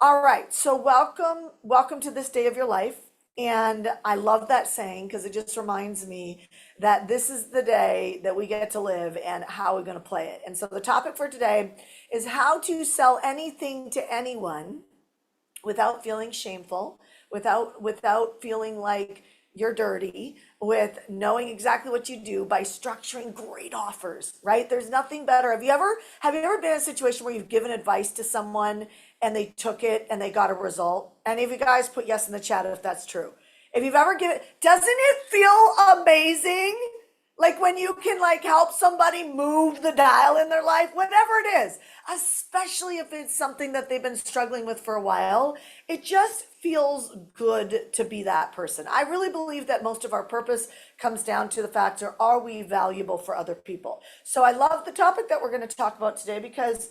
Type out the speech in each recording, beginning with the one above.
All right, so welcome to this day of your life. And I love that saying because it just reminds me that this is the day that we get to live and how we're going to play it. And so the topic for today is how to sell anything to anyone without feeling shameful, without feeling like you're dirty, with knowing exactly what you do by structuring great offers, right? There's nothing better. Have you ever been in a situation where you've given advice to someone and they took it and they got a result? Any of you guys put yes in the chat if that's true. If you've ever given, doesn't it feel amazing? Like when you can like help somebody move the dial in their life, whatever it is, especially if it's something that they've been struggling with for a while, it just feels good to be that person. I really believe that most of our purpose comes down to the factor, are we valuable for other people? So I love the topic that we're going to talk about today because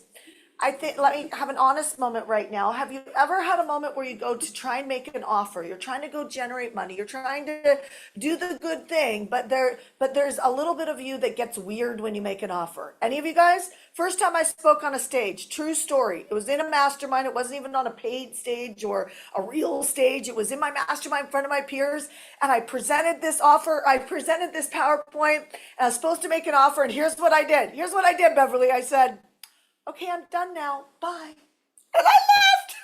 I think, let me have an honest moment right now. Have you ever had a moment where you go to try and make an offer? You're trying to go generate money. You're trying to do the good thing, but there's a little bit of you that gets weird when you make an offer. Any of you guys? First time I spoke on a stage, true story. It was in a mastermind. It wasn't even on a paid stage or a real stage. It was in my mastermind in front of my peers. And I presented this offer. I presented this PowerPoint and I was supposed to make an offer. And here's what I did. Here's what I did, Beverly. I said, okay, I'm done now. Bye. And I left.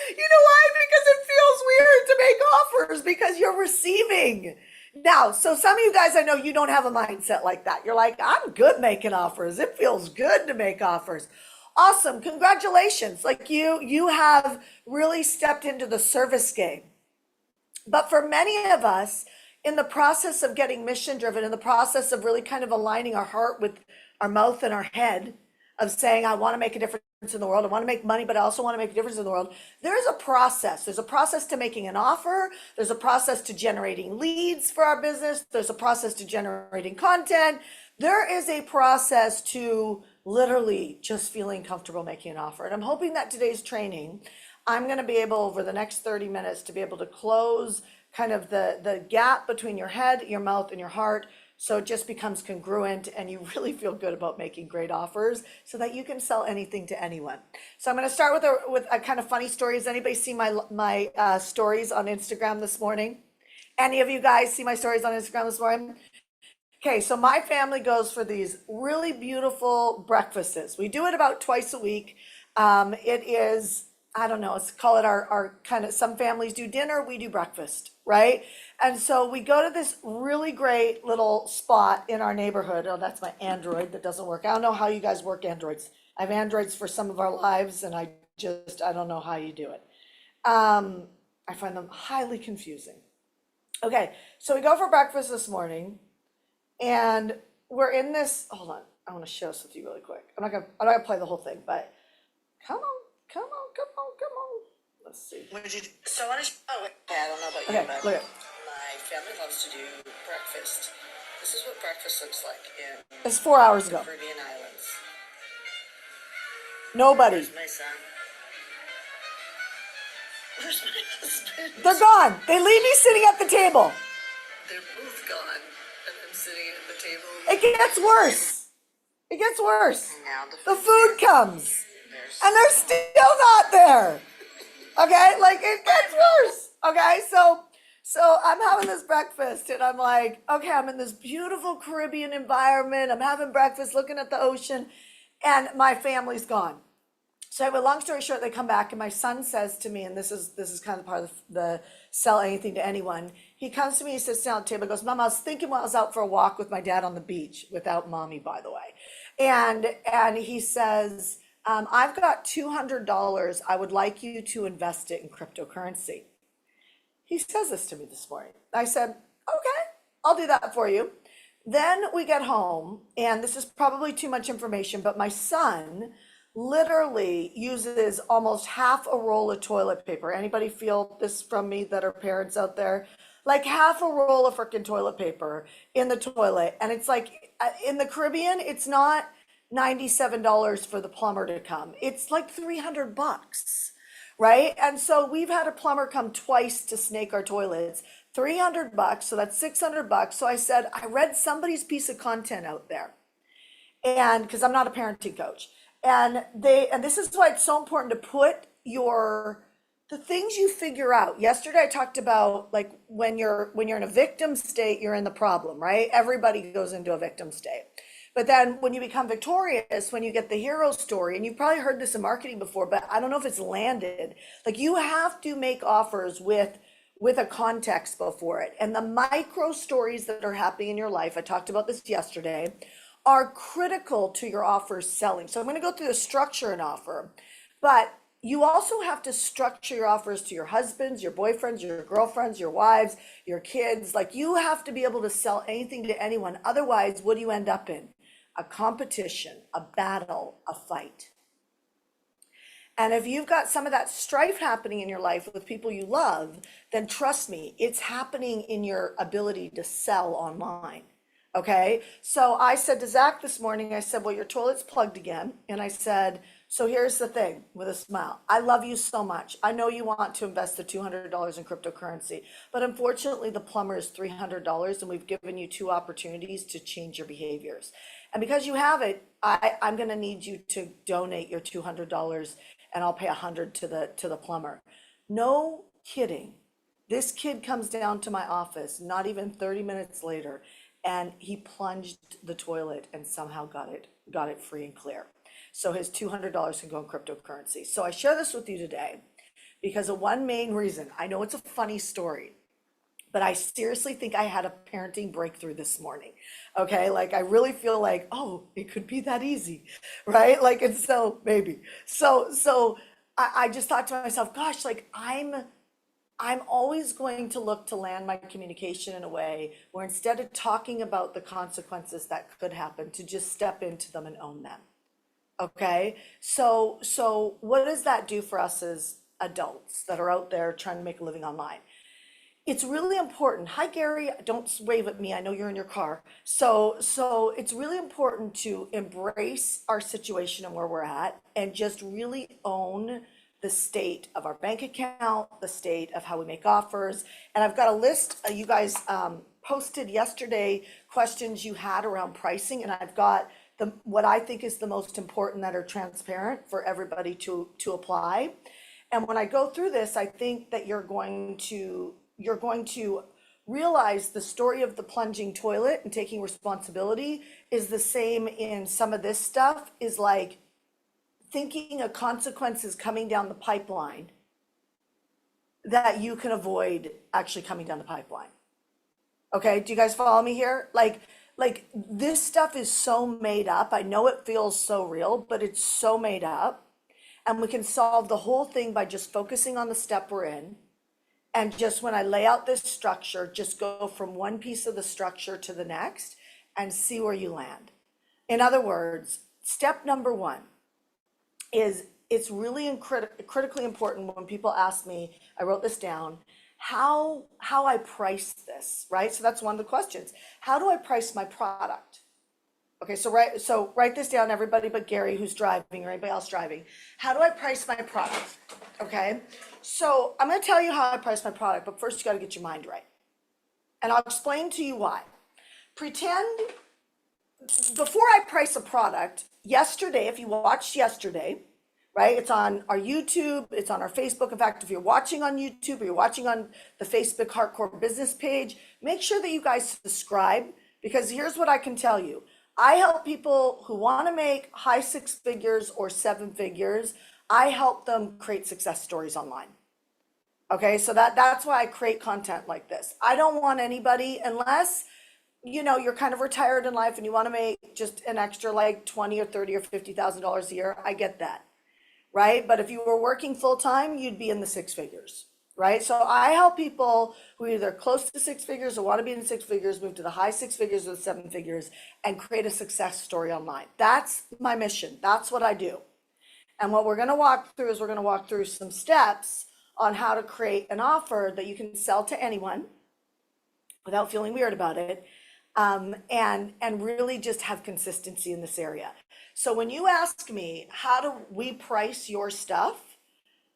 You know why? Because it feels weird to make offers because you're receiving. Now, so some of you guys, I know you don't have a mindset like that. You're like, I'm good making offers. It feels good to make offers. Awesome. Congratulations. Like you have really stepped into the service game. But for many of us, in the process of getting mission driven, in the process of really kind of aligning our heart with our mouth and our head, of saying, I want to make a difference in the world, I want to make money, but I also want to make a difference in the world, there's a process. There's a process to making an offer. There's a process to generating leads for our business. There's a process to generating content. There is a process to literally just feeling comfortable making an offer. And I'm hoping that today's training, I'm going to be able over the next 30 minutes to be able to close kind of the gap between your head, your mouth, and your heart. So it just becomes congruent and you really feel good about making great offers so that you can sell anything to anyone. So I'm going to start with a kind of funny story. Has anybody seen my stories on Instagram this morning? Any of you guys see my stories on Instagram this morning? Okay, so my family goes for these really beautiful breakfasts. We do it about twice a week. It is, I don't know, let's call it our kind of, some families do dinner, we do breakfast, right? And so we go to this really great little spot in our neighborhood. Oh, that's my Android that doesn't work. I don't know how you guys work Androids. I have Androids for some of our lives and I don't know how you do it. I find them highly confusing. Okay, so we go for breakfast this morning and we're in this, hold on, I want to share this with you really quick. I'm not gonna play the whole thing, but come on, come on, come on, come on. Let's see. What did you do? So on a, oh, okay, I don't know about you, Okay, but look at my family loves to do breakfast. This is what breakfast looks like in it's 4 hours the ago. Caribbean islands. Nobody. Where's my son? Where's my husband? They're gone. They leave me sitting at the table. They're both gone, and I'm sitting at the table. It gets worse. It gets worse. And now The food comes, There's and they're still not there. Okay, like it gets worse. Okay, so I'm having this breakfast, and I'm like, okay, I'm in this beautiful Caribbean environment. I'm having breakfast, looking at the ocean, and my family's gone. So anyway, long story short, they come back and my son says to me, and this is kind of part of the sell anything to anyone. He comes to me, he sits down at the table, he goes, Mom, I was thinking while I was out for a walk with my dad on the beach, without mommy, by the way. And he says, I've got $200. I would like you to invest it in cryptocurrency. He says this to me this morning. I said, okay, I'll do that for you. Then we get home, and this is probably too much information, but my son literally uses almost half a roll of toilet paper. Anybody feel this from me that are parents out there? Like half a roll of freaking toilet paper in the toilet. And it's like in the Caribbean, it's not $97 for the plumber to come. It's like $300, right? And so we've had a plumber come twice to snake our toilets. $300, so that's $600. So I said, I read somebody's piece of content out there. And because I'm not a parenting coach. And this is why it's so important to put the things you figure out. Yesterday I talked about like when you're in a victim state, you're in the problem, right? Everybody goes into a victim state. But then when you become victorious, when you get the hero story, and you've probably heard this in marketing before, but I don't know if it's landed. Like you have to make offers with a context before it. And the micro stories that are happening in your life, I talked about this yesterday, are critical to your offer selling. So I'm going to go through the structure and offer, but you also have to structure your offers to your husbands, your boyfriends, your girlfriends, your wives, your kids. Like you have to be able to sell anything to anyone. Otherwise, what do you end up in? A competition, a battle, a fight. And if you've got some of that strife happening in your life with people you love, then trust me, it's happening in your ability to sell online. Okay. So I said to Zach this morning, I said, well, your toilet's plugged again. And I said, so here's the thing with a smile. I love you so much. I know you want to invest the $200 in cryptocurrency, but unfortunately the plumber is $300 and we've given you two opportunities to change your behaviors. And because you have it, I'm going to need you to donate your $200 and I'll pay $100 to the plumber. No kidding. This kid comes down to my office, not even 30 minutes later, and he plunged the toilet and somehow got it free and clear. So his $200 can go in cryptocurrency. So I share this with you today because of one main reason. I know it's a funny story, but I seriously think I had a parenting breakthrough this morning. Okay. Like I really feel like, oh, it could be that easy. Right. Like, and so maybe, so I just thought to myself, gosh, like I'm always going to look to land my communication in a way where instead of talking about the consequences that could happen, to just step into them and own them. Okay. So what does that do for us as adults that are out there trying to make a living online? It's really important. Hi, Gary. Don't wave at me. I know you're in your car. So it's really important to embrace our situation and where we're at and just really own the state of our bank account, the state of how we make offers. And I've got a list. You guys posted yesterday questions you had around pricing, and I've got what I think is the most important that are transparent for everybody to apply. And when I go through this, I think that you're going to realize the story of the plunging toilet and taking responsibility is the same in some of this stuff, is like thinking of consequences coming down the pipeline that you can avoid actually coming down the pipeline. Okay, do you guys follow me here? Like this stuff is so made up. I know it feels so real, but it's so made up. And we can solve the whole thing by just focusing on the step we're in. And just when I lay out this structure, just go from one piece of the structure to the next and see where you land. In other words, step number one is it's really critically important when people ask me, I wrote this down, how I price this, right? So that's one of the questions. How do I price my product? Okay, so write this down, everybody but Gary who's driving or anybody else driving. How do I price my product? Okay, so I'm going to tell you how I price my product, but first you got to get your mind right. And I'll explain to you why. Pretend, before I price a product, yesterday, if you watched yesterday, right, it's on our YouTube, it's on our Facebook. In fact, if you're watching on YouTube or you're watching on the Facebook Hardcore Business page, make sure that you guys subscribe, because here's what I can tell you. I help people who want to make high six figures or seven figures. I help them create success stories online. Okay, so that's why I create content like this. I don't want anybody, unless you're kind of retired in life and you want to make just an extra like 20 or 30 or $50,000 a year. I get that, right? But if you were working full time, you'd be in the six figures, right? So I help people who are either close to six figures or want to be in six figures, move to the high six figures or the seven figures, and create a success story online. That's my mission. That's what I do. And what we're going to walk through is we're going to walk through some steps on how to create an offer that you can sell to anyone without feeling weird about it, and really just have consistency in this area. So when you ask me, how do we price your stuff?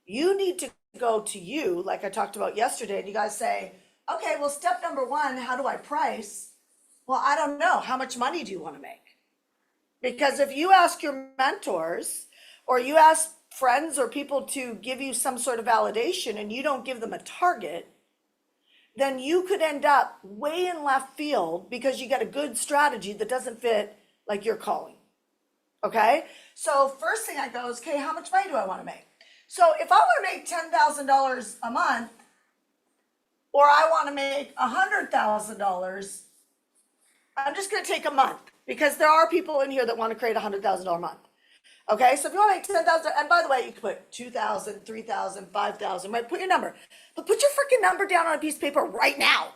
You need to go to you, like I talked about yesterday, and you guys say, okay, well, step number one, how do I price? Well, I don't know. How much money do you want to make? Because if you ask your mentors or you ask friends or people to give you some sort of validation and you don't give them a target, then you could end up way in left field because you got a good strategy that doesn't fit like your calling. Okay? So first thing I go is, okay, how much money do I want to make? So if I want to make $10,000 a month, or I want to make $100,000, I'm just going to take a month because there are people in here that want to create $100,000 a month. Okay, so if you want to make 10,000, and by the way, you can put 2,000, 3,000, 5,000, right? Put your number, but put your freaking number down on a piece of paper right now.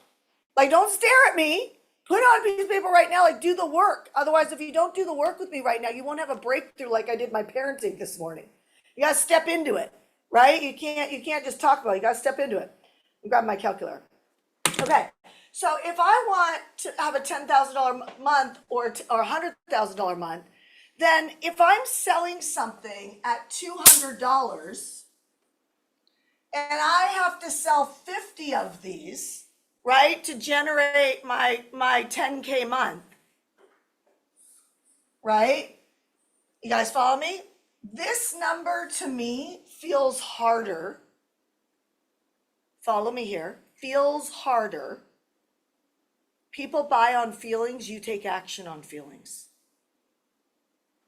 Like, don't stare at me. Put it on a piece of paper right now. Like, do the work. Otherwise, if you don't do the work with me right now, you won't have a breakthrough like I did my parenting this morning. You got to step into it, right? You can't just talk about it. You got to step into it. Grab my calculator. Okay, so if I want to have a $10,000 month or $100,000 month, then if I'm selling something at $200 and I have to sell 50 of these, right, to generate my 10K month, right? You guys follow me? This number to me feels harder. Follow me here. Feels harder. People buy on feelings, you take action on feelings.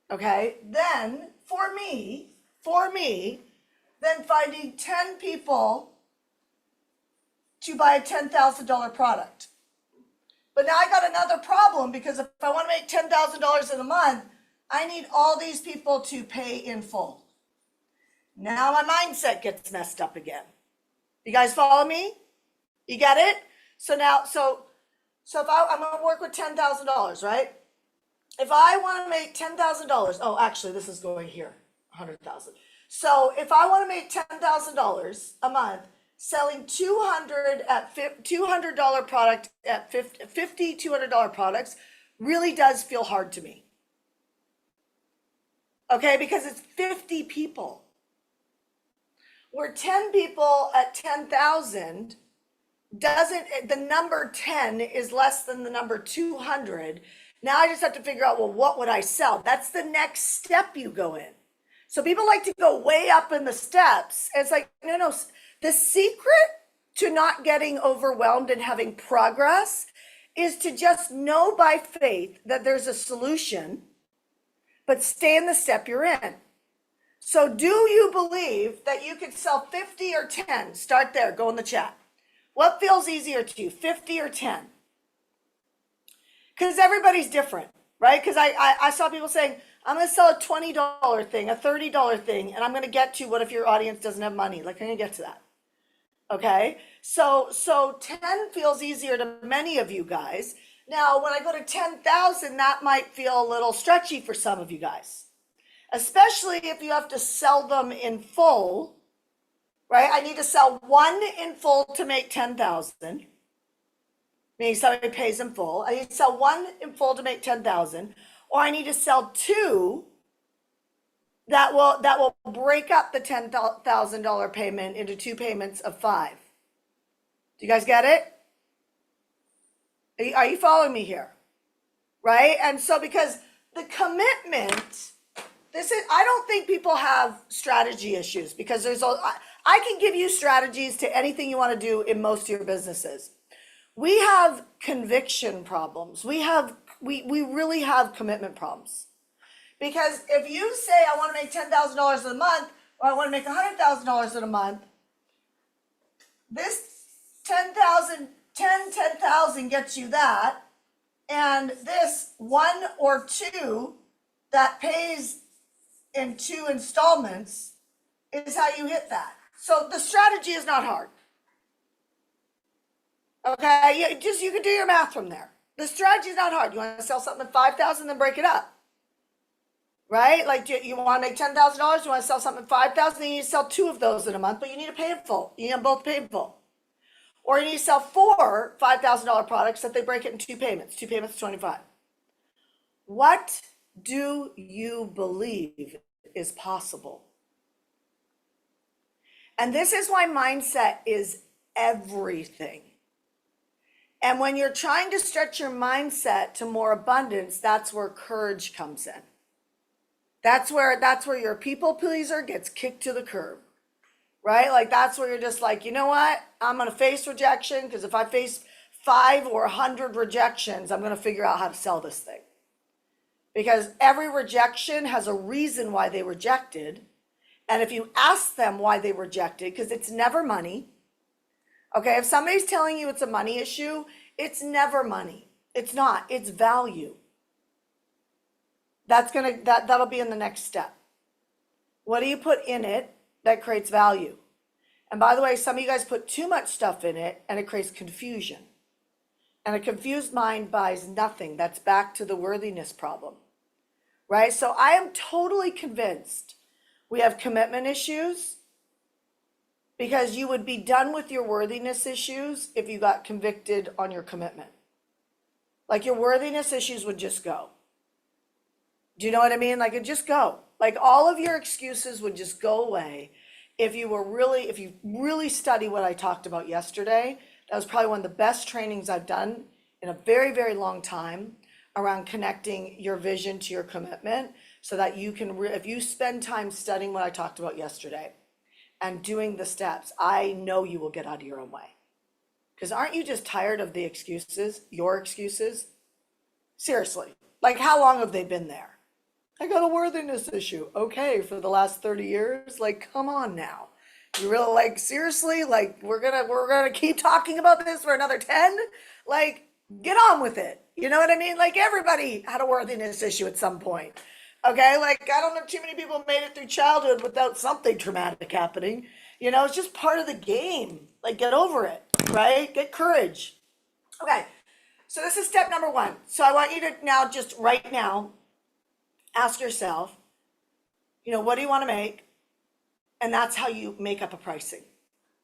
Okay, then for me, then finding 10 people to buy a $10,000 product. But now I got another problem because if I want to make $10,000 in a month, I need all these people to pay in full. Now my mindset gets messed up again. You guys follow me? You get it? So now, so if I'm going to work with $10,000, right? If I want to make $10,000, oh, actually, this is going here, 100,000. So if I want to make $10,000 a month, selling $200 product at 50 $200 products really does feel hard to me. Okay, because it's 50 people. Where 10 people at 10,000 the number 10 is less than the number 200. Now I just have to figure out, well, what would I sell? That's the next step you go in. So people like to go way up in the steps. And it's like, no. The secret to not getting overwhelmed and having progress is to just know by faith that there's a solution, but stay in the step you're in. So do you believe that you could sell 50 or 10? Start there, go in the chat. What feels easier to you, 50 or 10? Because everybody's different, right? Because I saw people saying, I'm going to sell a $20 thing, a $30 thing, and I'm going to get to what if your audience doesn't have money? Like, I'm going to get to that. Okay? So 10 feels easier to many of you guys. Now, when I go to 10,000, that might feel a little stretchy for some of you guys, especially if you have to sell them in full, right? I need to sell one in full to make 10,000. Meaning somebody pays in full. I need to sell one in full to make 10,000, or I need to sell two that will break up the $10,000 payment into two payments of 5. Do you guys get it? Are you following me here? Right? And so because the commitment, I don't think people have strategy issues because I can give you strategies to anything you want to do in most of your businesses. We have conviction problems. We really have commitment problems. Because if you say, I want to make $10,000 in a month, or I want to make $100,000 in a month, this 10,000 gets you that. And this 1 or 2 that pays in 2 installments is how you hit that. So the strategy is not hard. Okay, you can do your math from there. The strategy is not hard. You want to sell something at 5,000, then break it up. Right? Like you want to make $10,000, you want to sell something at 5,000, then you need to sell 2 of those in a month, but you need to pay in full. You need them both paid in full. Or you need to sell 4 $5,000 products that they break it in 2 payments. 2 payments, 25. What do you believe is possible? And this is why mindset is everything. And when you're trying to stretch your mindset to more abundance, that's where courage comes in. That's where your people pleaser gets kicked to the curb, right? Like that's where you're just like, you know what? I'm gonna face rejection because if I face 5 or 100 rejections, I'm gonna figure out how to sell this thing. Because every rejection has a reason why they rejected. And if you ask them why they rejected, because it's never money. Okay, if somebody's telling you it's a money issue, it's never money. It's not, it's value. That'll be in the next step. What do you put in it that creates value? And by the way, some of you guys put too much stuff in it and it creates confusion. And a confused mind buys nothing. That's back to the worthiness problem, right? So I am totally convinced we have commitment issues because you would be done with your worthiness issues if you got convicted on your commitment. Like your worthiness issues would just go. Do you know what I mean? Like it'd just go. Like all of your excuses would just go away if you really study what I talked about yesterday. That was probably one of the best trainings I've done in a very, very long time around connecting your vision to your commitment so that you can, if you spend time studying what I talked about yesterday and doing the steps, I know you will get out of your own way. Because aren't you just tired of the excuses, your excuses? Seriously, like how long have they been there? I got a worthiness issue. Okay, for the last 30 years, like come on now. You really like seriously? Like we're gonna keep talking about this for another 10? Like get on with it. You know what I mean? Like everybody had a worthiness issue at some point. Okay, like I don't know too many people made it through childhood without something traumatic happening. You know, it's just part of the game. Like get over it, right? Get courage. Okay, so this is step number 1. So I want you to now just right now ask yourself, you know, what do you want to make? And that's how you make up a pricing.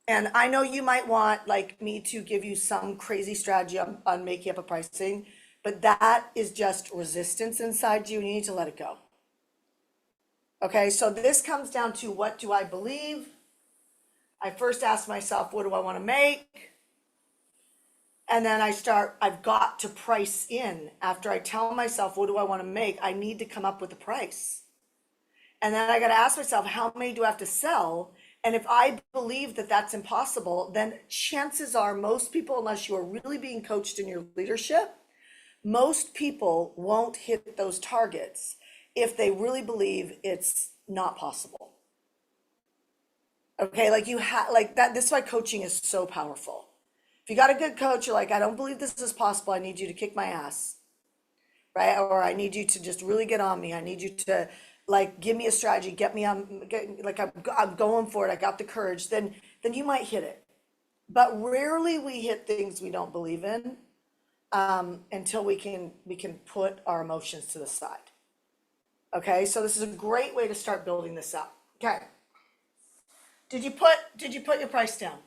And I know you might want like me to give you some crazy strategy on making up a pricing, but that is just resistance inside you and you need to let it go. Okay, so this comes down to what do I believe? I first ask myself, what do I want to make? And then I've got to price in. After I tell myself, what do I want to make? I need to come up with a price. And then I got to ask myself, how many do I have to sell? And if I believe that that's impossible, then chances are most people, unless you are really being coached in your leadership, most people won't hit those targets if they really believe it's not possible. Okay, like like that. This is why coaching is so powerful. If you got a good coach, you're like, I don't believe this is possible. I need you to kick my ass, right? Or I need you to just really get on me. I need you to like give me a strategy, get me on, like I'm going for it. I got the courage. Then you might hit it. But rarely we hit things we don't believe in until we can put our emotions to the side. Okay, so this is a great way to start building this up. Okay. Did you put your price down?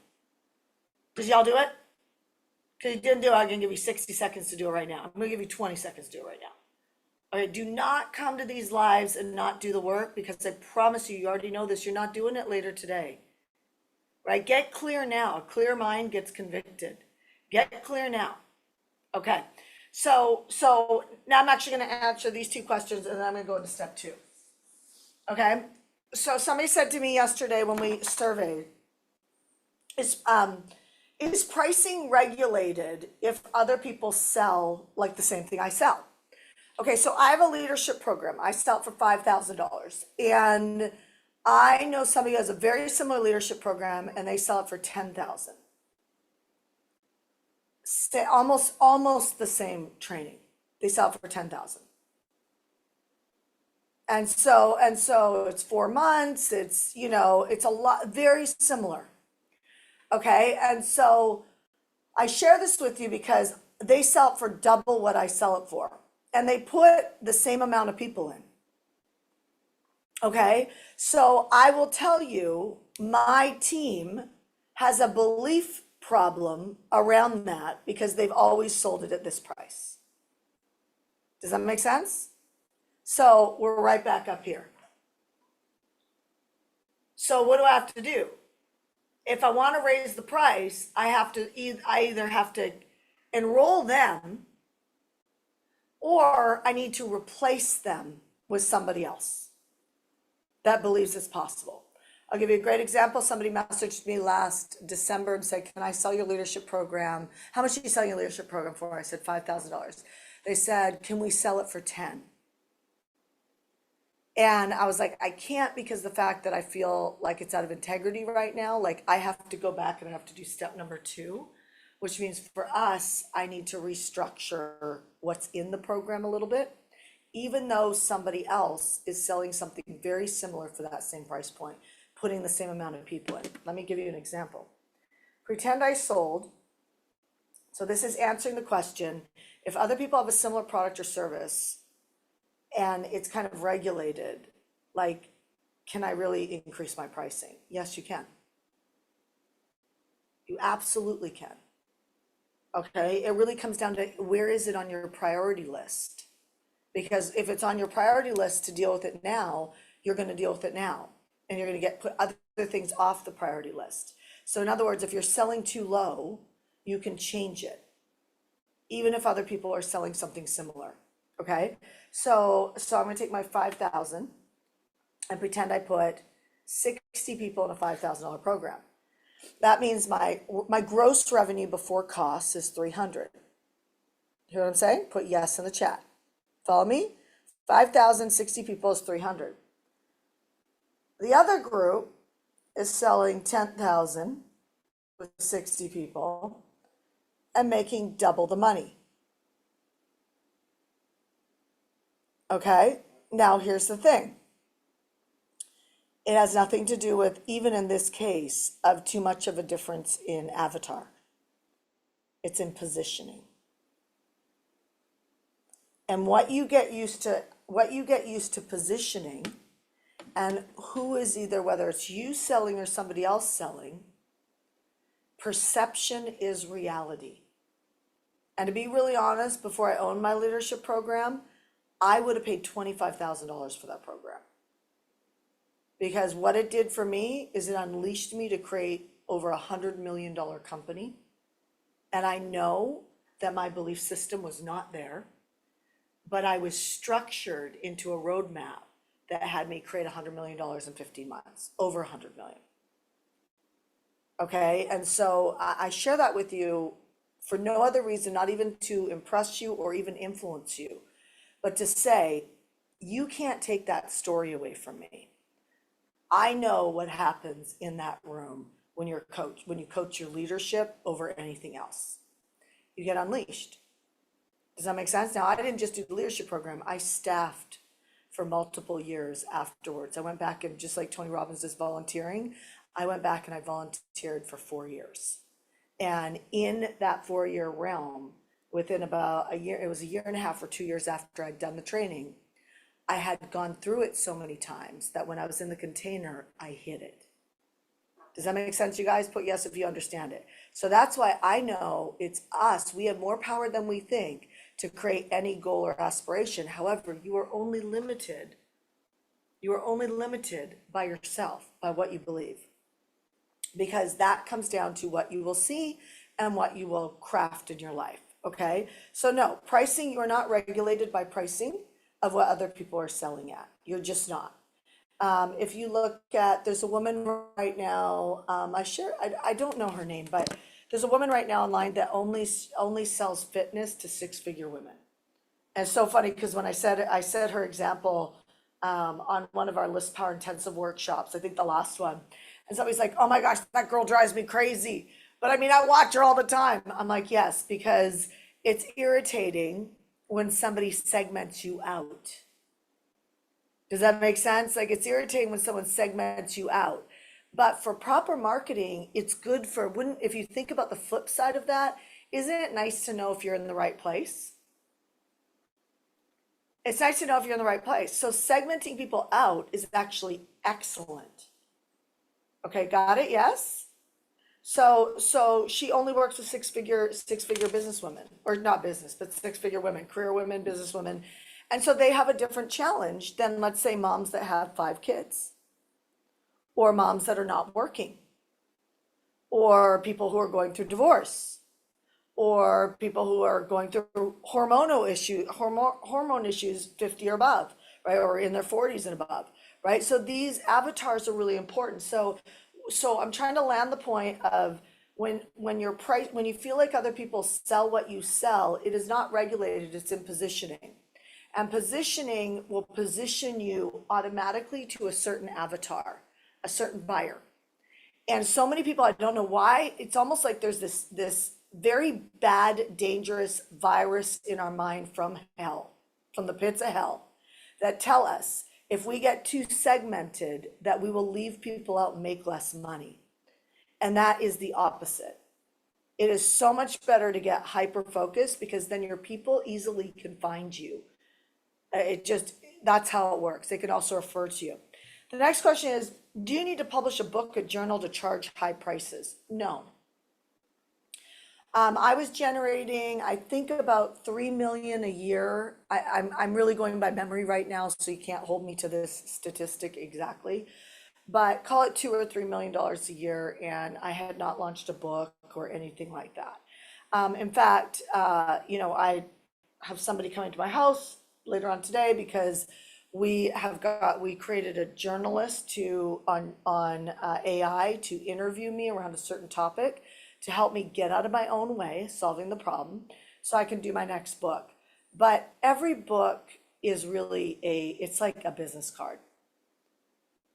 Did y'all do it? Because you didn't do it, I'm gonna give you 60 seconds to do it right now. I'm gonna give you 20 seconds to do it right now. Okay, do not come to these lives and not do the work because I promise you already know this, you're not doing it later today. Right? Get clear now. A clear mind gets convicted. Get clear now. Okay. So now I'm actually gonna answer these 2 questions and then I'm gonna go into step 2. Okay. So somebody said to me yesterday when we surveyed, is pricing regulated if other people sell like the same thing I sell? Okay, so I have a leadership program. I sell it for $5,000. And I know somebody who has a very similar leadership program and they sell it for $10,000. Almost the same training. They sell it for $10,000. And so it's 4 months, it's, you know, it's a lot, very similar. Okay, and so I share this with you because they sell it for double what I sell it for. And they put the same amount of people in. Okay, so I will tell you, my team has a belief problem around that because they've always sold it at this price. Does that make sense? So we're right back up here. So what do I have to do? If I want to raise the price, I either have to enroll them or I need to replace them with somebody else. that believes it's possible. I'll give you a great example. Somebody messaged me last December and said, can I sell your leadership program? How much are you selling your leadership program for? I said, $5,000. They said, can we sell it for 10? And I was like, I can't, because the fact that I feel like it's out of integrity right now, like I have to go back and I have to do step number 2, which means for us, I need to restructure what's in the program a little bit, even though somebody else is selling something very similar for that same price point, putting the same amount of people in. Let me give you an example. Pretend I sold, so this is answering the question, if other people have a similar product or service, and it's kind of regulated, like, can I really increase my pricing? Yes, you can. You absolutely can. Okay, it really comes down to where is it on your priority list? Because if it's on your priority list to deal with it now, you're gonna deal with it now. And you're gonna put other things off the priority list. So in other words, if you're selling too low, you can change it, even if other people are selling something similar. Okay, so I'm gonna take my 5,000 and pretend I put 60 people in a $5,000 program. That means my gross revenue before costs is 300. Hear what I'm saying? Put yes in the chat. Follow me? 5,000, 60 people is 300. The other group is selling 10,000 with 60 people and making double the money. Okay, now here's the thing. It has nothing to do with, even in this case, of too much of a difference in avatar. It's in positioning. And what you get used to positioning, and who is either, whether it's you selling or somebody else selling, perception is reality. And to be really honest, before I owned my leadership program, I would have paid $25,000 for that program. Because what it did for me is it unleashed me to create over $100 million company. And I know that my belief system was not there, but I was structured into a roadmap that had me create $100 million in 15 months, over 100 million. Okay, and so I share that with you for no other reason, not even to impress you or even influence you, but to say, you can't take that story away from me. I know what happens in that room when you coach your leadership over anything else. You get unleashed. Does that make sense? Now, I didn't just do the leadership program. I staffed for multiple years afterwards. I went back and, just like Tony Robbins does volunteering, I went back and I volunteered for 4 years. And in that 4-year realm, within about a year, it was a year and a half or 2 years after I'd done the training, I had gone through it so many times that when I was in the container, I hit it. Does that make sense, you guys? Put yes if you understand it. So that's why I know it's us. We have more power than we think to create any goal or aspiration. However, you are only limited. You are only limited by yourself, by what you believe. Because that comes down to what you will see and what you will craft in your life. Okay? So no, pricing, you are not regulated by pricing of what other people are selling at. You're just not. If you look at, there's a woman right now, I don't know her name, but there's a woman right now online that only sells fitness to 6-figure women. And it's so funny because when I said her example on one of our List Power Intensive workshops, I think the last one, and somebody's like, oh my gosh, that girl drives me crazy. But I mean, I watch her all the time. I'm like, yes, because it's irritating when somebody segments you out. Does that make sense? Like, it's irritating when someone segments you out. But for proper marketing, it's good for, if you think about the flip side of that, isn't it nice to know if you're in the right place? It's nice to know if you're in the right place. So segmenting people out is actually excellent. Okay, got it? Yes? So she only works with six-figure businesswomen, or not business, but 6-figure women, career women, business women. And so they have a different challenge than, let's say, moms that have 5 kids, or moms that are not working, or people who are going through divorce, or people who are going through hormone issues 50 or above, right? Or in their 40s and above, right? So these avatars are really important. So I'm trying to land the point of when your price, when you feel like other people sell what you sell, it is not regulated, it's in positioning. And positioning will position you automatically to a certain avatar, a certain buyer. And so many people, I don't know why, it's almost like there's this very bad, dangerous virus in our mind from hell, from the pits of hell, that tell us if we get too segmented, that we will leave people out and make less money. And that is the opposite. It is so much better to get hyper focused, because then your people easily can find you. It just, that's how it works. They can also refer to you. The next question is, do you need to publish a book, a journal to charge high prices? No. I was generating, I think, about 3 million a year. I'm really going by memory right now, so you can't hold me to this statistic exactly, but call it $2 or $3 million a year, and I had not launched a book or anything like that. In fact, I have somebody coming to my house later on today because we created a journalist on AI to interview me around a certain topic to help me get out of my own way, solving the problem, so I can do my next book. But every book is really it's like a business card.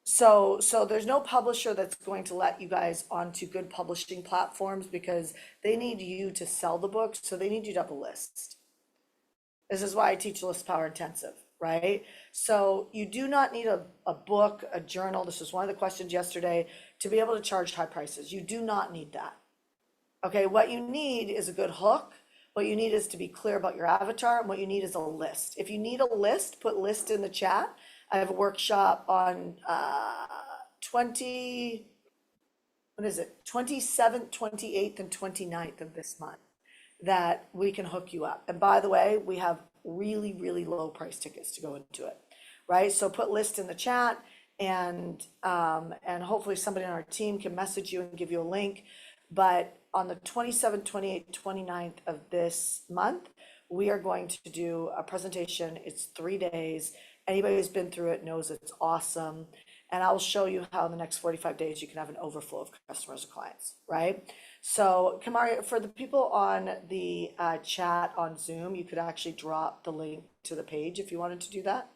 So there's no publisher that's going to let you guys onto good publishing platforms, because they need you to sell the book, so they need you to have a list. This is why I teach list power intensive, right? So you do not need a book, a journal. This was one of the questions yesterday, to be able to charge high prices. You do not need that. Okay, what you need is a good hook. What you need is to be clear about your avatar, and what you need is a list. If you need a list, put list in the chat. I have a workshop on 27th, 28th, and 29th of this month that we can hook you up. And by the way, we have really, really low price tickets to go into it, right? So put list in the chat, and hopefully somebody on our team can message you and give you a link. But on the 27th, 28th, 29th of this month, we are going to do a presentation. It's 3 days. Anybody who's been through it knows it's awesome. And I'll show you how in the next 45 days you can have an overflow of customers and clients, right? So Kamari, for the people on the chat on Zoom, you could actually drop the link to the page if you wanted to do that.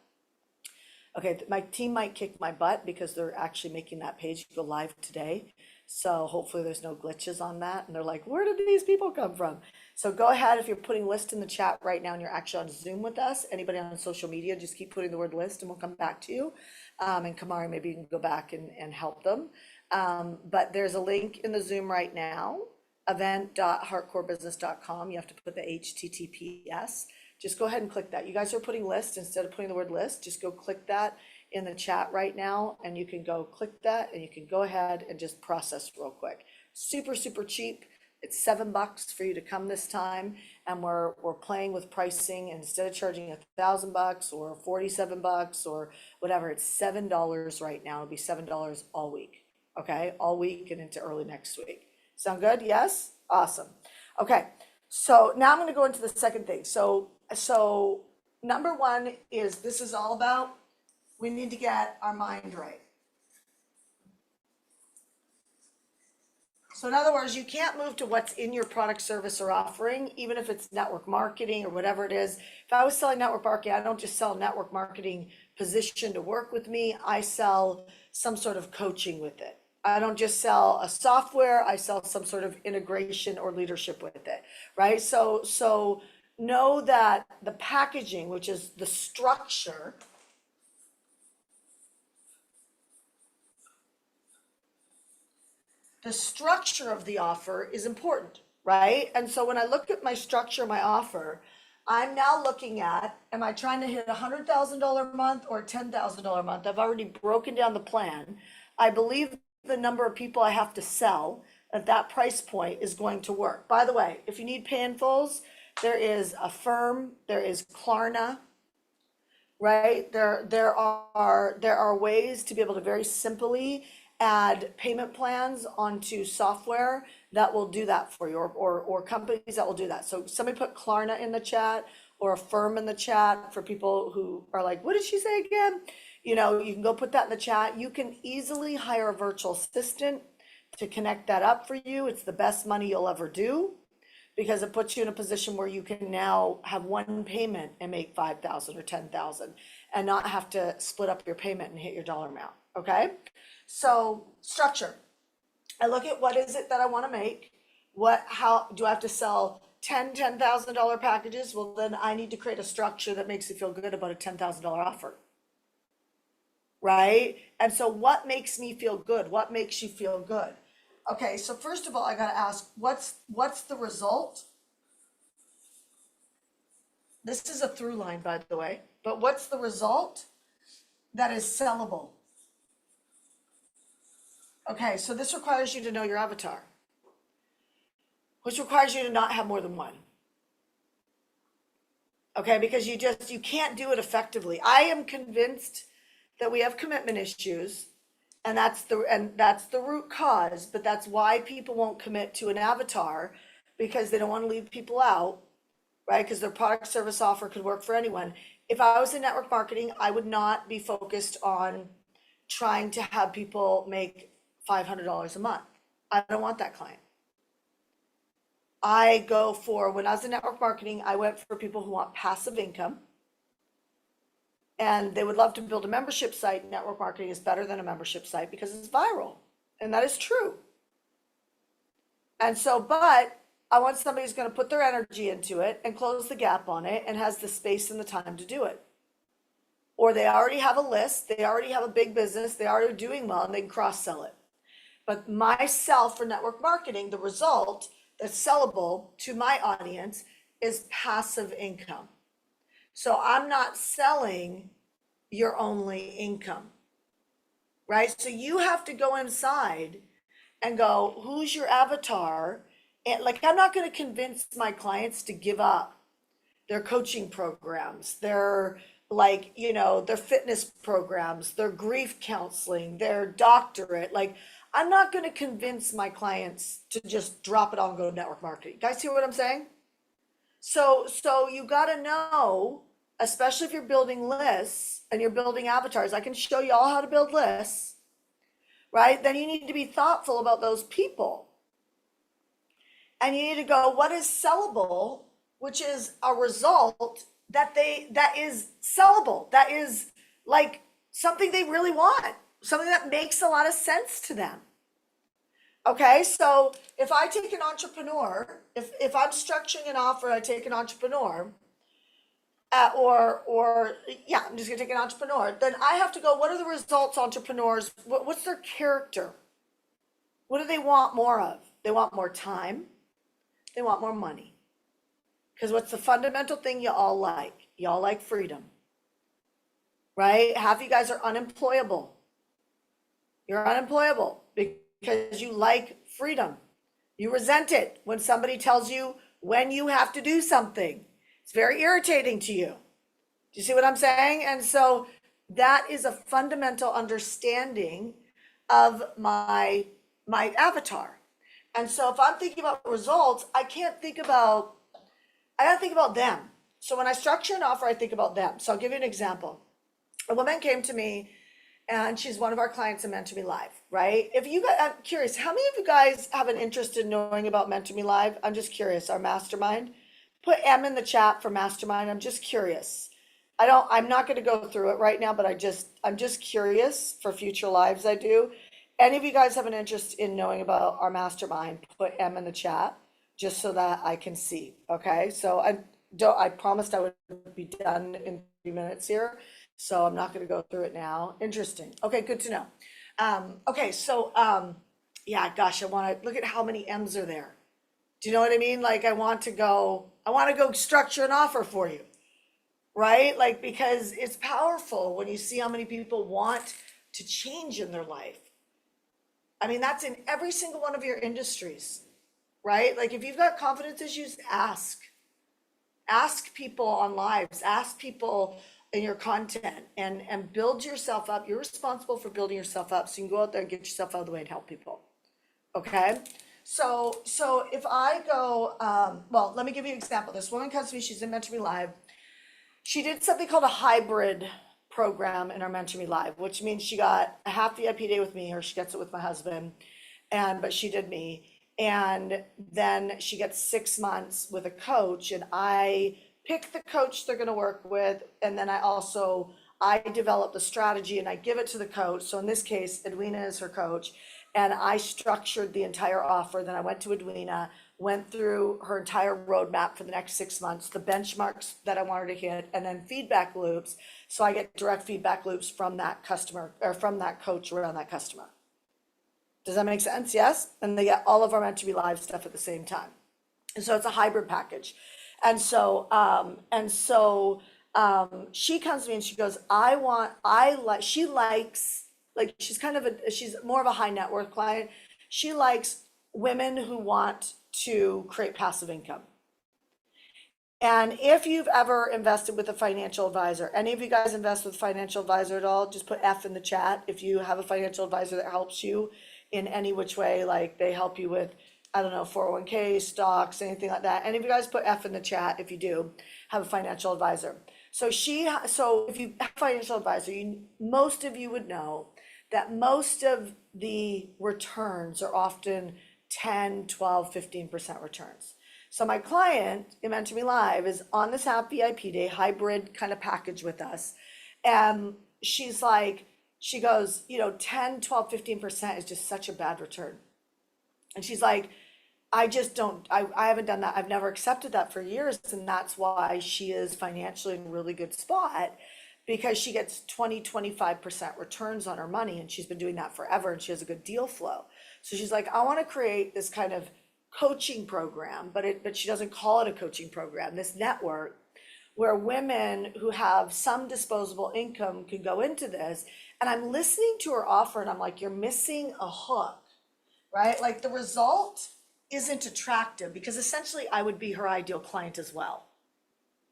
Okay, my team might kick my butt because they're actually making that page go live today. So hopefully there's no glitches on that. And they're like, where did these people come from? So go ahead, if you're putting list in the chat right now and you're actually on Zoom with us, anybody on social media, just keep putting the word list and we'll come back to you. And Kamari, maybe you can go back and help them. But there's a link in the Zoom right now, event.heartcorebusiness.com. You have to put the HTTPS. Just go ahead and click that. You guys are putting list instead of putting the word list. Just go click that in the chat right now, and you can go click that, and you can go ahead and just process real quick. Super, super cheap. It's $7 for you to come this time, and we're playing with pricing. And instead of charging $1,000 or $47 or whatever, it's $7 right now. It'll be $7 all week. Okay, all week and into early next week. Sound good? Yes? Awesome. Okay, so now I'm going to go into the second thing. So number one is, this is all about, we need to get our mind right. So in other words, you can't move to what's in your product, service, or offering, even if it's network marketing or whatever it is. If I was selling network marketing, I don't just sell network marketing position to work with me. I sell some sort of coaching with it. I don't just sell a software, I sell some sort of integration or leadership with it, right? So know that the packaging, which is the structure, of the offer is important, right? And so when I look at my structure, my offer, I'm now looking at, am I trying to hit $100,000 a month or $10,000 a month? I've already broken down the plan. I believe the number of people I have to sell at that price point is going to work. By the way, if you need pay-in-fulls, there is Affirm, there is Klarna, right? There are ways to be able to very simply add payment plans onto software that will do that for you, or companies that will do that. So somebody put Klarna in the chat or Affirm in the chat for people who are like, what did she say again? You can go put that in the chat. You can easily hire a virtual assistant to connect that up for you. It's the best money you'll ever do because it puts you in a position where you can now have one payment and make 5,000 or 10,000 and not have to split up your payment and hit your dollar amount. Okay. So structure. I look at what is it that I want to make? How do I have to sell $10,000 packages? Well, then I need to create a structure that makes you feel good about a $10,000 offer. Right? And so what makes me feel good? What makes you feel good? Okay, so first of all, I got to ask, what's the result? This is a through line, by the way, but what's the result that is sellable? Okay, so this requires you to know your avatar, which requires you to not have more than one. Okay, because you can't do it effectively. I am convinced that we have commitment issues, and that's the root cause, but that's why people won't commit to an avatar, because they don't want to leave people out, right? Because their product service offer could work for anyone. If I was in network marketing, I would not be focused on trying to have people make $500 a month. I don't want that client. When I was in network marketing, I went for people who want passive income. And they would love to build a membership site. Network marketing is better than a membership site because it's viral. And that is true. And so, but I want somebody who's going to put their energy into it and close the gap on it and has the space and the time to do it. Or they already have a list, they already have a big business, they already are doing well, and they can cross-sell it. But myself for network marketing, the result that's sellable to my audience is passive income. So I'm not selling your only income, right? So you have to go inside and go, who's your avatar? And like, I'm not going to convince my clients to give up their coaching programs, their their fitness programs, their grief counseling, their doctorate. Like, I'm not going to convince my clients to just drop it all and go to network marketing. Guys, see what I'm saying? So you got to know, especially if you're building lists and you're building avatars, I can show you all how to build lists, right? Then you need to be thoughtful about those people. And you need to go, what is sellable, which is a result that is sellable, that is like something they really want, something that makes a lot of sense to them. Okay, so if I take an entrepreneur, if I'm structuring an offer, I take an entrepreneur, I'm just gonna take an entrepreneur, then I have to go, what are the results entrepreneurs, what's their character? What do they want more of? They want more time, they want more money. Because what's the fundamental thing you all like? You all like freedom, right? Half of you guys are unemployable. You're unemployable because you like freedom. You resent it when somebody tells you when you have to do something. It's very irritating to you. Do you see what I'm saying? And so that is a fundamental understanding of my avatar. And so if I'm thinking about results, I gotta think about them. So when I structure an offer, I think about them. So I'll give you an example. A woman came to me and she's one of our clients in Mentor Me Live, right? I'm curious, how many of you guys have an interest in knowing about Mentor Me Live? I'm just curious, our mastermind. Put M in the chat for mastermind. I'm just curious. I'm not going to go through it right now, but I'm just curious for future lives I do. Any of you guys have an interest in knowing about our mastermind? Put M in the chat just so that I can see. Okay. So I promised I would be done in 3 minutes here. So I'm not going to go through it now. Interesting. Okay. Good to know. Okay. So, yeah, gosh, I want to look at how many M's are there. Do you know what I mean? Like I want to go structure an offer for you, right? Like, because it's powerful when you see how many people want to change in their life. I mean, that's in every single one of your industries, right? Like if you've got confidence issues, ask people on lives, ask people in your content and build yourself up. You're responsible for building yourself up. So you can go out there and get yourself out of the way and help people. Okay. So if I go, well, let me give you an example. This woman comes to me, she's in Mentor Me Live. She did something called a hybrid program in our Mentor Me Live, which means she got a half VIP day with me, or she gets it with my husband, but she did me. And then she gets 6 months with a coach, and I pick the coach they're gonna work with, and then I develop the strategy and I give it to the coach. So in this case, Edwina is her coach, and I structured the entire offer. Then I went to Edwina, went through her entire roadmap for the next 6 months, the benchmarks that I wanted to hit, and then feedback loops. So I get direct feedback loops from that customer, or from that coach around that customer. Does that make sense? Yes? And they get all of our Mentor Me Live stuff at the same time. And so it's a hybrid package. She comes to me and she goes, she likes, like, she's more of a high net worth client. She likes women who want to create passive income. And if you've ever invested with a financial advisor, any of you guys invest with a financial advisor at all, just put F in the chat if you have a financial advisor that helps you in any which way, like they help you with, I don't know, 401k, stocks, anything like that. Any of you guys put F in the chat if you do have a financial advisor. So if you have a financial advisor, most of you would know that most of the returns are often 10, 12, 15% returns. So my client in Mentor Me Live is on this half VIP day, hybrid kind of package with us. And she's like, she goes, 10, 12, 15% is just such a bad return. And she's like, I haven't done that. I've never accepted that for years. And that's why she is financially in a really good spot, because she gets 20, 25% returns on her money. And she's been doing that forever, and she has a good deal flow. So she's like, I want to create this kind of coaching program, but she doesn't call it a coaching program, this network where women who have some disposable income can go into this. And I'm listening to her offer and I'm like, you're missing a hook, right? Like, the result isn't attractive, because essentially I would be her ideal client as well.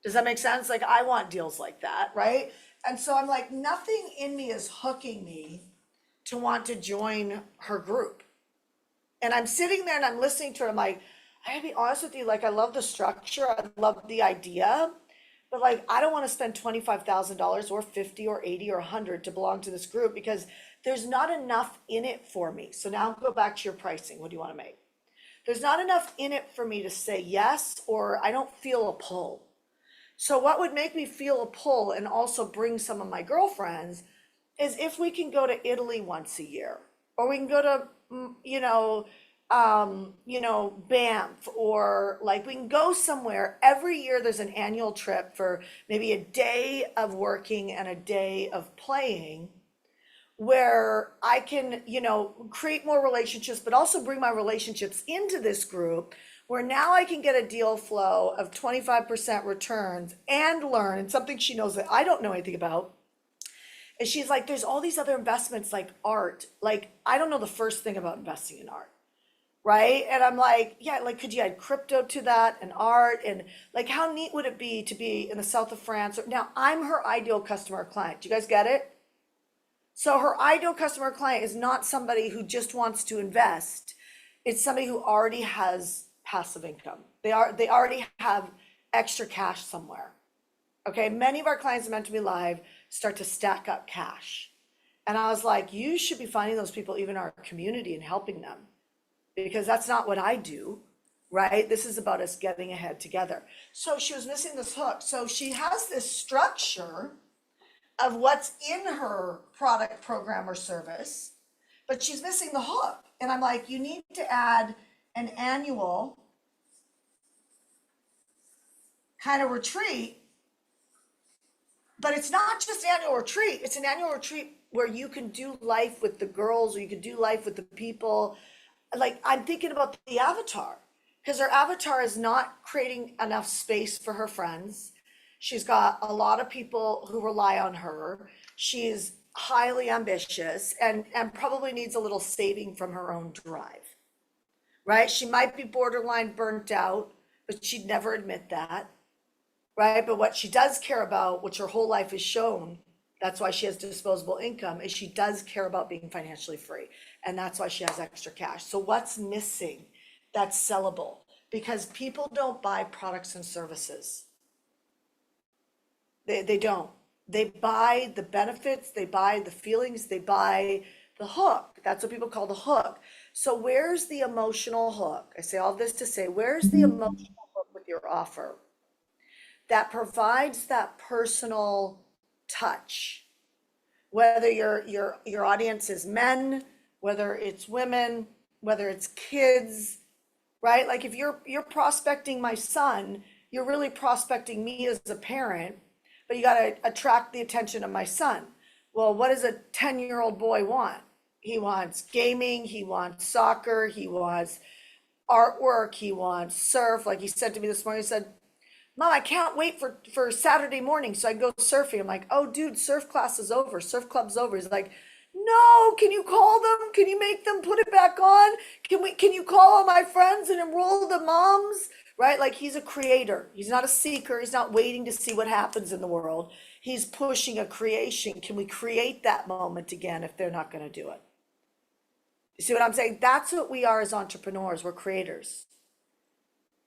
Does that make sense? Like, I want deals like that, right? And so I'm like, nothing in me is hooking me to want to join her group. And I'm sitting there and I'm listening to her. I'm like, I gotta be honest with you, like, I love the structure, I love the idea, but like, I don't want to spend $25,000 or 50 or 80 or 100 to belong to this group, because there's not enough in it for me. So now go back to your pricing. What do you want to make? There's not enough in it for me to say yes, or I don't feel a pull. So what would make me feel a pull and also bring some of my girlfriends is if we can go to Italy once a year, or we can go to, Banff, or like we can go somewhere. Every year there's an annual trip for maybe a day of working and a day of playing, where I can, create more relationships, but also bring my relationships into this group, where now I can get a deal flow of 25% returns and learn. And something she knows that I don't know anything about, and she's like, there's all these other investments like art. Like, I don't know the first thing about investing in art, right? And I'm like, yeah, like, could you add crypto to that and art? And like, how neat would it be to be in the south of France? Now, I'm her ideal customer or client. Do you guys get it? So her ideal customer or client is not somebody who just wants to invest. It's somebody who already has passive income. They already have extra cash somewhere. Okay, many of our clients Mentor Me Live start to stack up cash. And I was like, you should be finding those people even in our community and helping them, because that's not what I do, right? This is about us getting ahead together. So she was missing this hook. So she has this structure of what's in her product, program, or service, but she's missing the hook. And I'm like, you need to add an annual kind of retreat. But it's not just annual retreat. It's an annual retreat where you can do life with the girls, or you can do life with the people. Like, I'm thinking about the avatar, because her avatar is not creating enough space for her friends. She's got a lot of people who rely on her. She's highly ambitious and probably needs a little saving from her own drive, right? She might be borderline burnt out, but she'd never admit that. Right? But what she does care about, which her whole life has shown, that's why she has disposable income, is she does care about being financially free. And that's why she has extra cash. So what's missing that's sellable? Because people don't buy products and services. They don't. They buy the benefits, they buy the feelings, they buy the hook. That's what people call the hook. So where's the emotional hook? I say all this to say, where's the emotional hook with your offer that provides that personal touch? Whether your audience is men, whether it's women, whether it's kids, right? Like if you're prospecting my son, you're really prospecting me as a parent, but you got to attract the attention of my son. Well, what does a 10-year-old boy want? He wants gaming, he wants soccer, he wants artwork, he wants surf. Like he said to me this morning, he said, Mom, I can't wait for Saturday morning so I can go surfing. I'm like, oh, dude, surf class is over. Surf club's over. He's like, no, can you call them? Can you make them put it back on? Can you call all my friends and enroll the moms? Right? Like he's a creator. He's not a seeker. He's not waiting to see what happens in the world. He's pushing a creation. Can we create that moment again if they're not going to do it? You see what I'm saying? That's what we are as entrepreneurs. We're creators.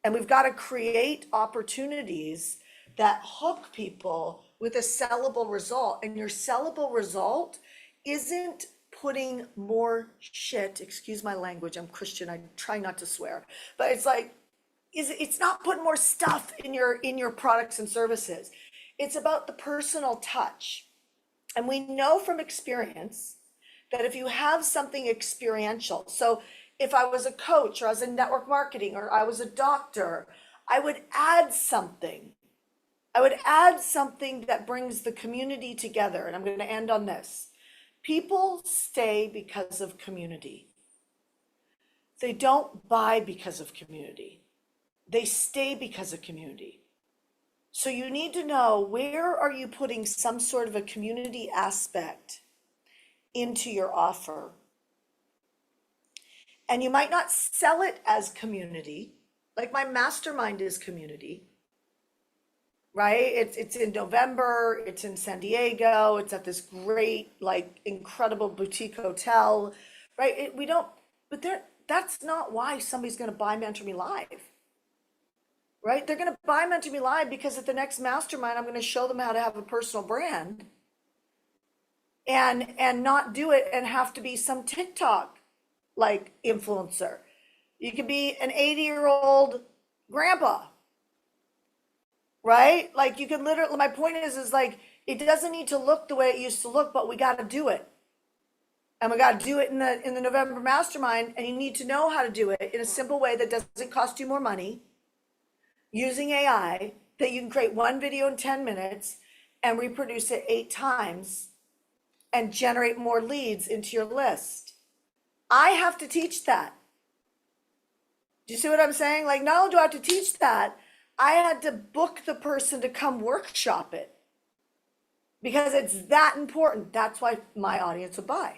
And we've got to create opportunities that hook people with a sellable result. And your sellable result isn't putting more shit, excuse my language, I'm Christian, I try not to swear, but it's like, it's not putting more stuff in your products and services. It's about the personal touch. And we know from experience that if you have something experiential, so if I was a coach or I was in network marketing or I was a doctor, I would add something. I would add something that brings the community together. And I'm going to end on this. People stay because of community. They don't buy because of community. They stay because of community. So you need to know, where are you putting some sort of a community aspect into your offer? And you might not sell it as community, like my mastermind is community, right? It's in November, it's in San Diego, it's at this great, like incredible boutique hotel, right? We don't, but that's not why somebody's gonna buy Mentor Me Live, right? They're gonna buy Mentor Me Live because at the next mastermind, I'm gonna show them how to have a personal brand and not do it and have to be some TikTok like influencer. You could be an 80-year-old grandpa, right? Like you could literally, my point is like, it doesn't need to look the way it used to look, but we got to do it. And we got to do it in the November mastermind. And you need to know how to do it in a simple way that doesn't cost you more money, using AI, that you can create one video in 10 minutes and reproduce it 8 times and generate more leads into your list. I have to teach that. Do you see what I'm saying? Like, not only do I have to teach that, I had to book the person to come workshop it because it's that important. That's why my audience would buy.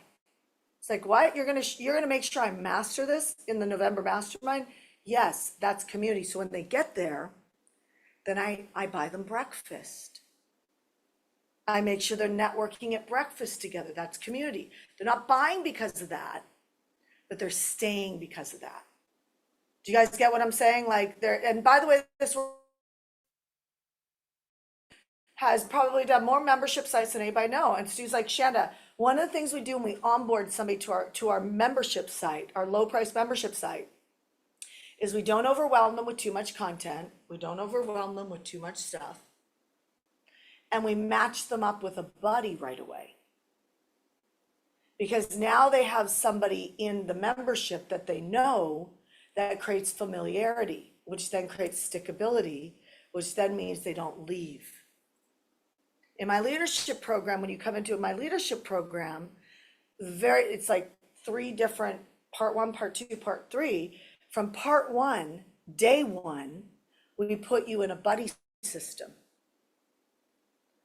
It's like, what? You're gonna make sure I master this in the November mastermind? Yes, that's community. So when they get there, then I buy them breakfast. I make sure they're networking at breakfast together. That's community. They're not buying because of that, but they're staying because of that. Do you guys get what I'm saying? Like there, and by the way, this has probably done more membership sites than anybody know. And Stu's like, Shanda, one of the things we do when we onboard somebody to our membership site, our low price membership site, is we don't overwhelm them with too much content. We don't overwhelm them with too much stuff. And we match them up with a buddy right away. Because now they have somebody in the membership that they know, that creates familiarity, which then creates stickability, which then means they don't leave. In my leadership program, when you come into my leadership program, it's like 3 different, part 1, part 2, part 3. From part 1, day 1, we put you in a buddy system.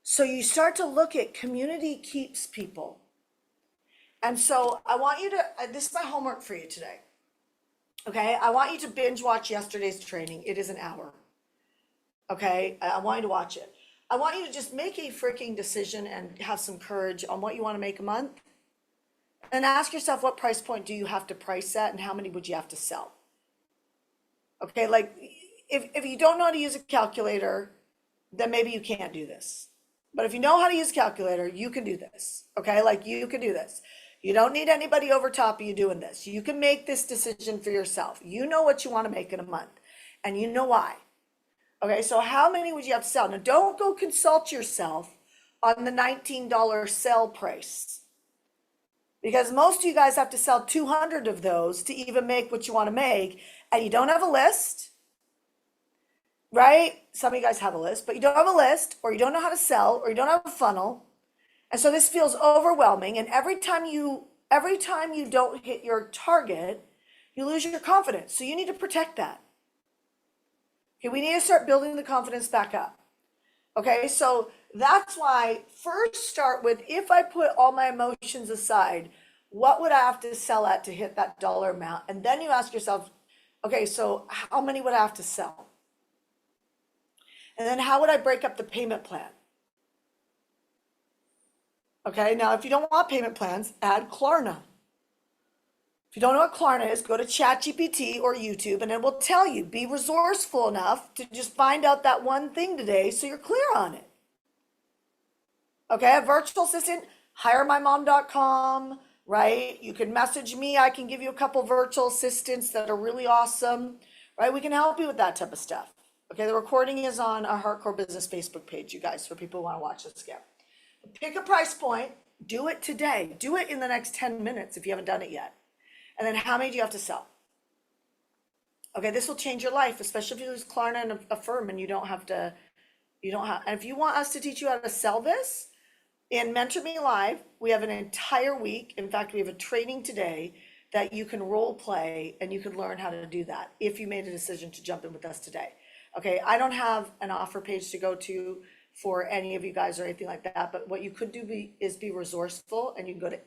So you start to look at community keeps people. And so I want you to, this is my homework for you today. Okay, I want you to binge watch yesterday's training. It is an hour. Okay, I want you to watch it. I want you to just make a freaking decision and have some courage on what you want to make a month. And ask yourself, what price point do you have to price at and how many would you have to sell? Okay, like if you don't know how to use a calculator, then maybe you can't do this. But if you know how to use a calculator, you can do this, okay? Like you can do this. You don't need anybody over top of you doing this. You can make this decision for yourself. You know what you want to make in a month, and you know why. Okay, so how many would you have to sell? Now, don't go consult yourself on the $19 sell price, because most of you guys have to sell 200 of those to even make what you want to make, and you don't have a list, right? Some of you guys have a list, but you don't have a list, or you don't know how to sell, or you don't have a funnel. And so this feels overwhelming. And every time you don't hit your target, you lose your confidence. So you need to protect that. Okay, we need to start building the confidence back up. Okay, so that's why first start with, if I put all my emotions aside, what would I have to sell at to hit that dollar amount? And then you ask yourself, okay, so how many would I have to sell? And then how would I break up the payment plan? Okay, now if you don't want payment plans, add Klarna. If you don't know what Klarna is, go to ChatGPT or YouTube and it will tell you. Be resourceful enough to just find out that one thing today so you're clear on it. Okay, a virtual assistant, hiremymom.com, right? You can message me. I can give you a couple virtual assistants that are really awesome, right? We can help you with that type of stuff. Okay, the recording is on our Hardcore Business Facebook page, you guys, for people who want to watch this again. Pick a price point, do it today. Do it in the next 10 minutes if you haven't done it yet. And then how many do you have to sell? Okay, this will change your life, especially if you use Klarna and a firm and and if you want us to teach you how to sell this, in Mentor Me Live, we have an entire week. In fact, we have a training today that you can role play and you can learn how to do that if you made a decision to jump in with us today. Okay, I don't have an offer page to go to for any of you guys or anything like that, but what you could do is be resourceful, and you can go to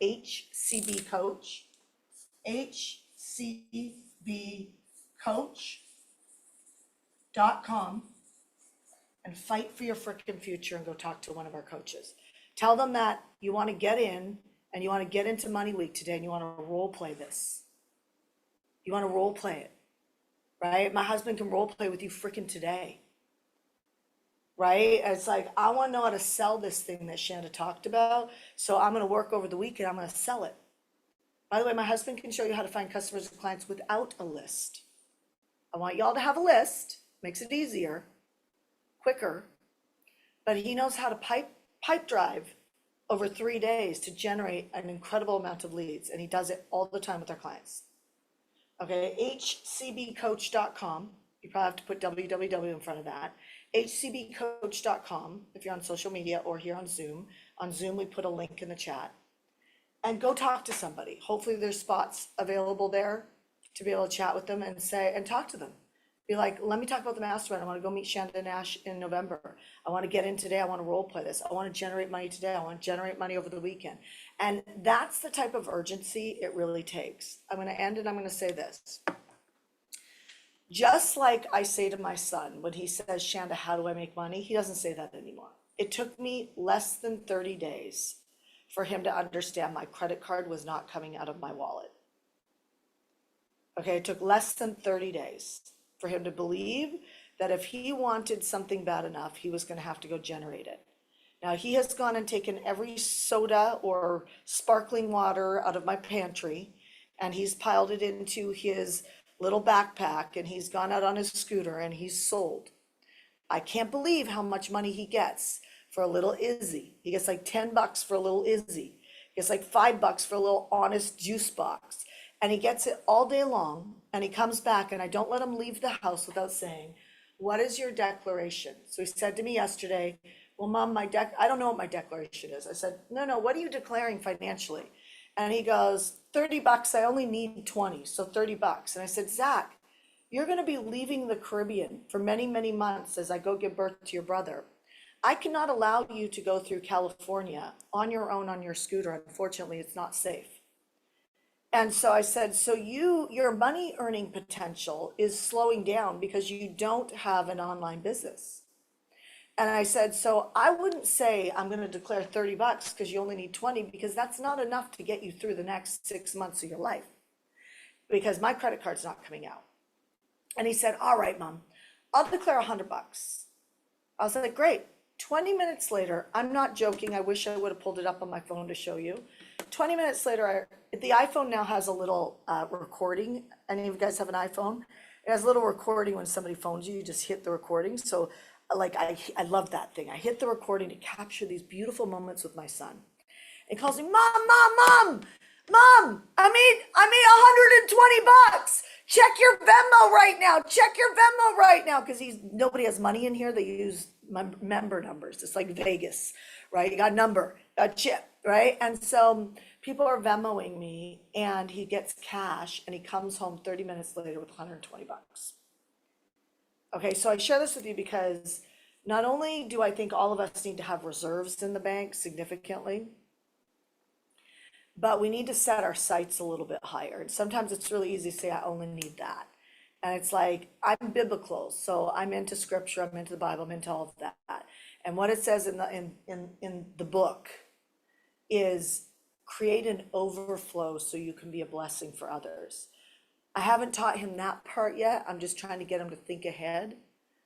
hcbcoach.com and fight for your freaking future and go talk to one of our coaches. Tell them that you want to get in and you want to get into Money Week today and you want to role play this. You want to role play it, right? My husband can role play with you freaking today, right? It's like, I want to know how to sell this thing that Shanda talked about. So I'm going to work over the weekend. I'm going to sell it. By the way, my husband can show you how to find customers and clients without a list. I want y'all to have a list. Makes it easier, quicker, but he knows how to pipe drive over 3 days to generate an incredible amount of leads. And he does it all the time with our clients. Okay, hcbcoach.com. You probably have to put www in front of that. hcbcoach.com if you're on social media or here on Zoom. On Zoom, we put a link in the chat. And go talk to somebody. Hopefully there's spots available there to be able to chat with them and talk to them. Be like, let me talk about the mastermind. I want to go meet Shanda and Ash in November. I want to get in today. I want to role play this. I want to generate money today. I want to generate money over the weekend. And that's the type of urgency it really takes. I'm going to end and I'm going to say this. Just like I say to my son when he says, Shanda, how do I make money? He doesn't say that anymore. It took me less than 30 days for him to understand my credit card was not coming out of my wallet. Okay, it took less than 30 days for him to believe that if he wanted something bad enough, he was going to have to go generate it. Now, he has gone and taken every soda or sparkling water out of my pantry, and he's piled it into his little backpack, and he's gone out on his scooter and he's sold. I can't believe how much money he gets for a little Izzy. He gets like $10 for a little Izzy. He gets like $5 for a little Honest juice box. And he gets it all day long, and he comes back, and I don't let him leave the house without saying, what is your declaration? So he said to me yesterday, well, Mom, I don't know what my declaration is. I said, no, what are you declaring financially? And he goes, $30, I only need 20, so $30. And I said, Zach, you're going to be leaving the Caribbean for many, many months as I go give birth to your brother. I cannot allow you to go through California on your own on your scooter. Unfortunately, it's not safe. And so I said, so your money earning potential is slowing down because you don't have an online business. And I said, so I wouldn't say I'm going to declare $30 because you only need 20, because that's not enough to get you through the next 6 months of your life, because my credit card's not coming out. And he said, all right, Mom, I'll declare $100. I was like, great. 20 minutes later, I'm not joking, I wish I would have pulled it up on my phone to show you. 20 minutes later, the iPhone now has a little recording. Any of you guys have an iPhone? It has a little recording when somebody phones you, you just hit the recording. So like I love that thing. I hit the recording to capture these beautiful moments with my son. It calls me, Mom, I made $120. Check your Venmo right now. Check your Venmo right now. Because nobody has money in here. They use member numbers. It's like Vegas, right? You got a number, got a chip, right? And so people are Venmoing me, and he gets cash, and he comes home 30 minutes later with $120. Okay, so I share this with you because not only do I think all of us need to have reserves in the bank significantly, but we need to set our sights a little bit higher. And sometimes it's really easy to say, I only need that. And it's like, I'm biblical, so I'm into scripture, I'm into the Bible, I'm into all of that. And what it says in the book is create an overflow so you can be a blessing for others. I haven't taught him that part yet. I'm just trying to get him to think ahead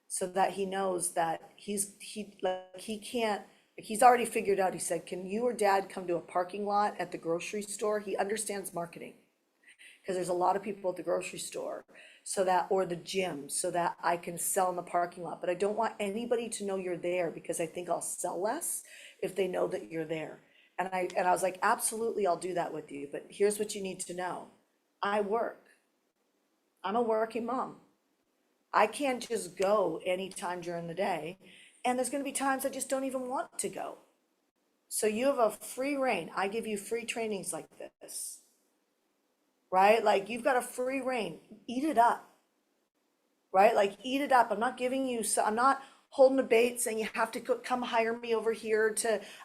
so that he knows that he's already figured out. He said, can you or dad come to a parking lot at the grocery store? He understands marketing because there's a lot of people at the grocery store or the gym, so that I can sell in the parking lot. But I don't want anybody to know you're there because I think I'll sell less if they know that you're there. And I was like, absolutely, I'll do that with you. But here's what you need to know. I work. I'm a working mom. I can't just go anytime during the day. And there's going to be times I just don't even want to go. So you have a free reign. I give you free trainings like this, right? Like you've got a free reign. Eat it up, right? Like eat it up. I'm not giving you, I'm not holding a bait saying you have to come hire me over here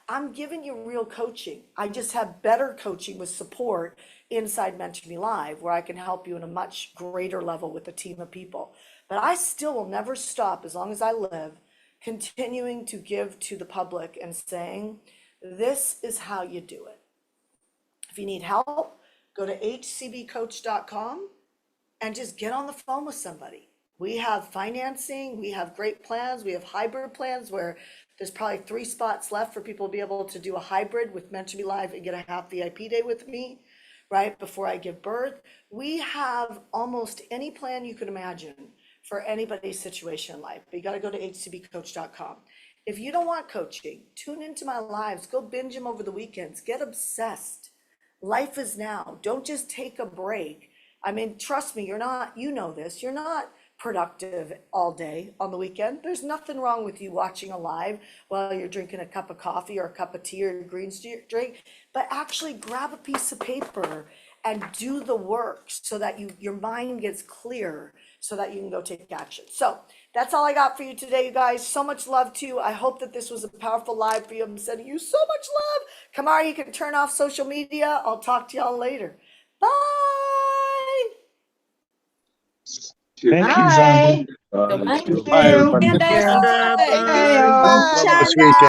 I'm giving you real coaching. I just have better coaching with support inside Mentor Me Live, where I can help you in a much greater level with a team of people. But I still will never stop, as long as I live, continuing to give to the public and saying, this is how you do it. If you need help, go to hcbcoach.com and just get on the phone with somebody. We have financing, we have great plans, we have hybrid plans where there's probably 3 spots left for people to be able to do a hybrid with Mentor Me Live and get a half VIP day with me, right, before I give birth. We have almost any plan you could imagine for anybody's situation in life, but you got to go to hcbcoach.com. If you don't want coaching, tune into my lives, go binge them over the weekends, get obsessed. Life is now. Don't just take a break. I mean, trust me, you know this, you're not productive all day on the weekend. There's nothing wrong with you watching a live while you're drinking a cup of coffee or a cup of tea or a green drink, but actually grab a piece of paper and do the work so that your mind gets clear so that you can go take action. So that's all I got for you today, you guys. So much love to you. I hope that this was a powerful live for you. I'm sending you so much love. Kamara, you can turn off social media. I'll talk to y'all later. Bye. Thank you, Bye. Zandra. Thank Bye, you. everybody. Candace. Thank you. Bye. Bye. Have a nice weekend.